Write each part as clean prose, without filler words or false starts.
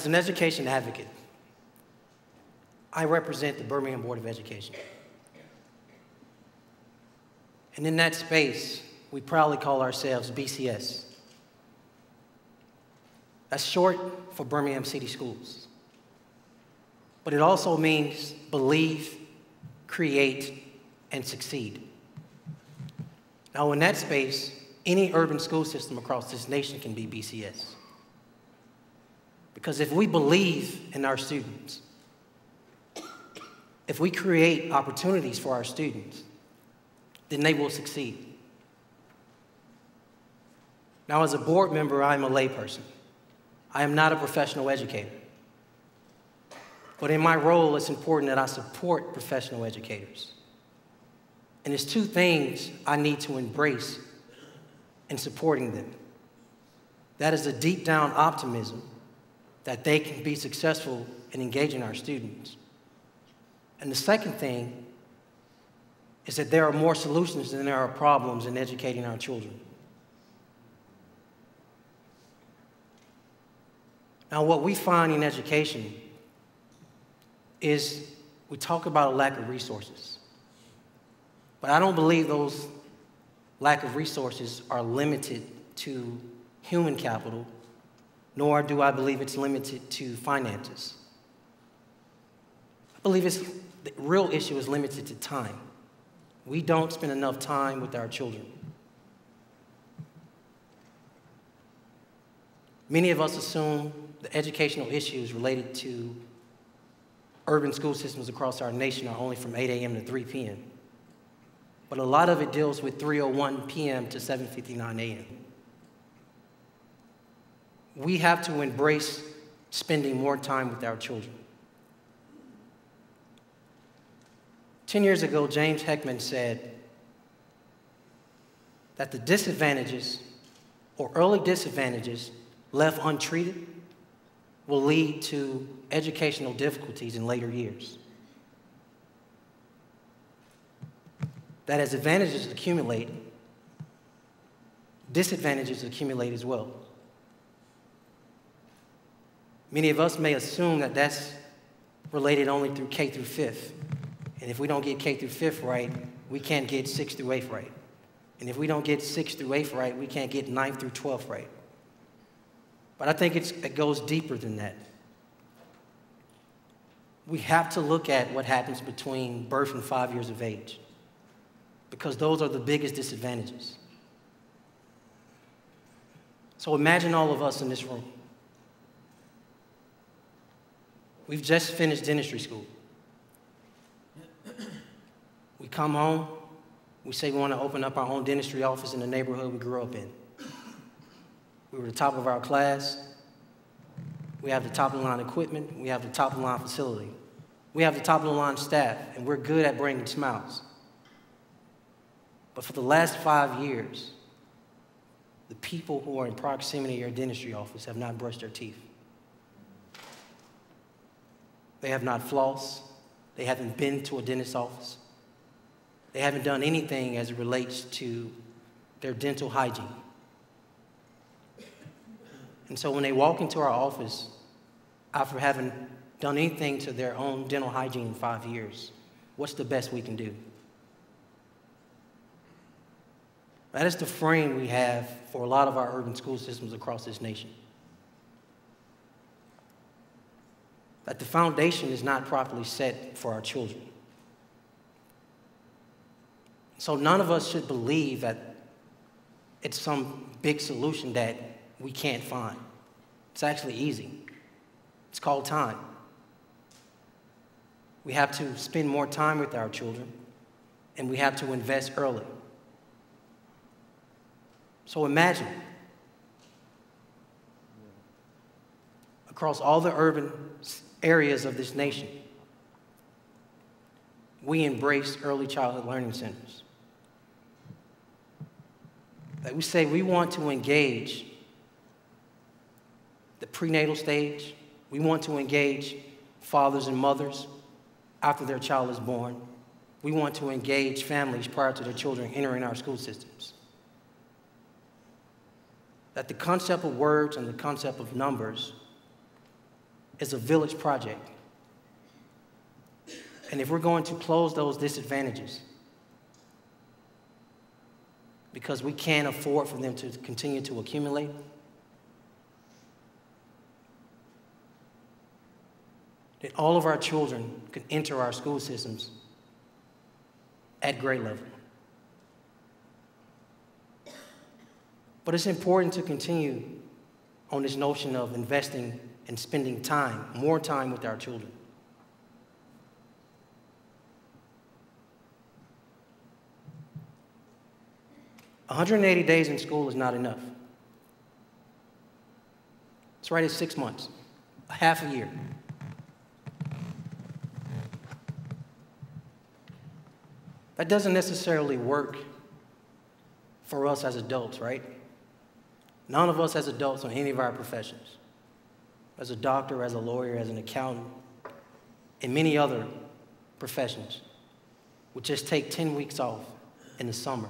As an education advocate, I represent the Birmingham Board of Education. And in that space, we proudly call ourselves BCS. That's short for Birmingham City Schools. But it also means believe, create, and succeed. Now, in that space, any urban school system across this nation can be BCS. Because if we believe in our students, if we create opportunities for our students, then they will succeed. Now, as a board member, I'm a layperson. I am not a professional educator. But in my role, it's important that I support professional educators. And there's two things I need to embrace in supporting them. That is a deep down optimism that they can be successful in engaging our students. And the second thing is that there are more solutions than there are problems in educating our children. Now, what we find in education is we talk about a lack of resources. But I don't believe those lack of resources are limited to human capital, nor do I believe it's limited to finances. I believe the real issue is limited to time. We don't spend enough time with our children. Many of us assume the educational issues related to urban school systems across our nation are only from 8 a.m. to 3 p.m. But a lot of it deals with 3:01 p.m. to 7:59 a.m. We have to embrace spending more time with our children. 10 years ago, James Heckman said that the disadvantages or early disadvantages left untreated will lead to educational difficulties in later years. That as advantages accumulate, disadvantages accumulate as well. Many of us may assume that that's related only through K through 5th. And if we don't get K through 5th right, we can't get 6th through 8th right. And if we don't get 6th through 8th right, we can't get 9th through 12th right. But I think it goes deeper than that. We have to look at what happens between birth and 5 years of age, because those are the biggest disadvantages. So imagine all of us in this room. We've just finished dentistry school. We come home, we say we want to open up our own dentistry office in the neighborhood we grew up in. We were the top of our class. We have the top of the line equipment. We have the top of the line facility. We have the top of the line staff, and we're good at bringing smiles. But for the last 5 years, the people who are in proximity to your dentistry office have not brushed their teeth. They have not flossed. They haven't been to a dentist's office. They haven't done anything as it relates to their dental hygiene. And so when they walk into our office, after having done anything to their own dental hygiene in 5 years, what's the best we can do? That is the frame we have for a lot of our urban school systems across this nation. That the foundation is not properly set for our children. So none of us should believe that it's some big solution that we can't find. It's actually easy. It's called time. We have to spend more time with our children, and we have to invest early. So imagine, across all the urban areas of this nation, we embrace early childhood learning centers. That we say we want to engage the prenatal stage. We want to engage fathers and mothers after their child is born. We want to engage families prior to their children entering our school systems. That the concept of words and the concept of numbers is a village project. And if we're going to close those disadvantages, because we can't afford for them to continue to accumulate, that all of our children can enter our school systems at grade level. But it's important to continue on this notion of investing and spending time, more time with our children. "180 days in school is not enough. It's right at 6 months, a half a year. That doesn't necessarily work for us as adults, right? None of us as adults in any of our professions, as a doctor, as a lawyer, as an accountant, and many other professions, would just take 10 weeks off in the summer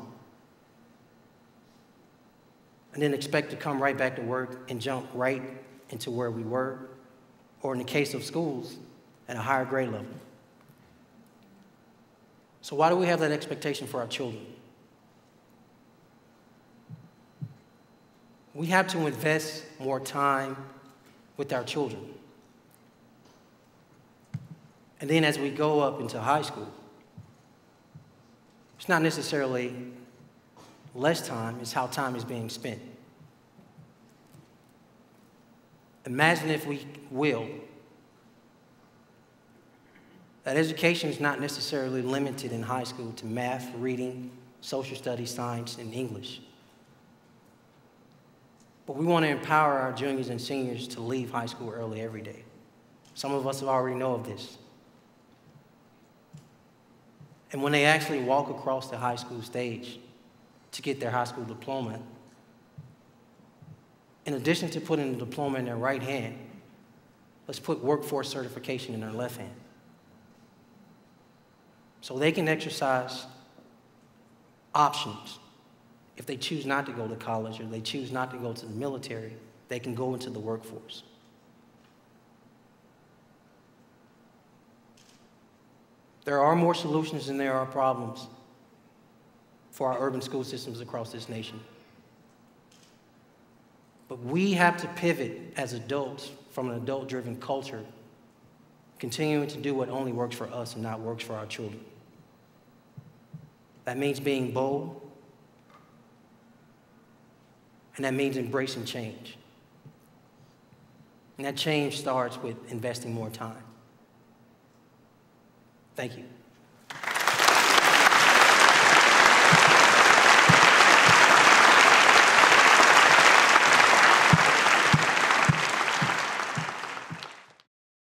and then expect to come right back to work and jump right into where we were, or in the case of schools, at a higher grade level. So why do we have that expectation for our children? We have to invest more time with our children. And then as we go up into high school, it's not necessarily less time, it's how time is being spent. Imagine, if we will, that education is not necessarily limited in high school to math, reading, social studies, science, and English. But we want to empower our juniors and seniors to leave high school early every day. Some of us already know of this. And when they actually walk across the high school stage to get their high school diploma, in addition to putting the diploma in their right hand, let's put workforce certification in their left hand, so they can exercise options. If they choose not to go to college or they choose not to go to the military, they can go into the workforce. There are more solutions than there are problems for our urban school systems across this nation. But we have to pivot as adults from an adult-driven culture, continuing to do what only works for us and not works for our children. That means being bold, and that means embracing change. And that change starts with investing more time. Thank you.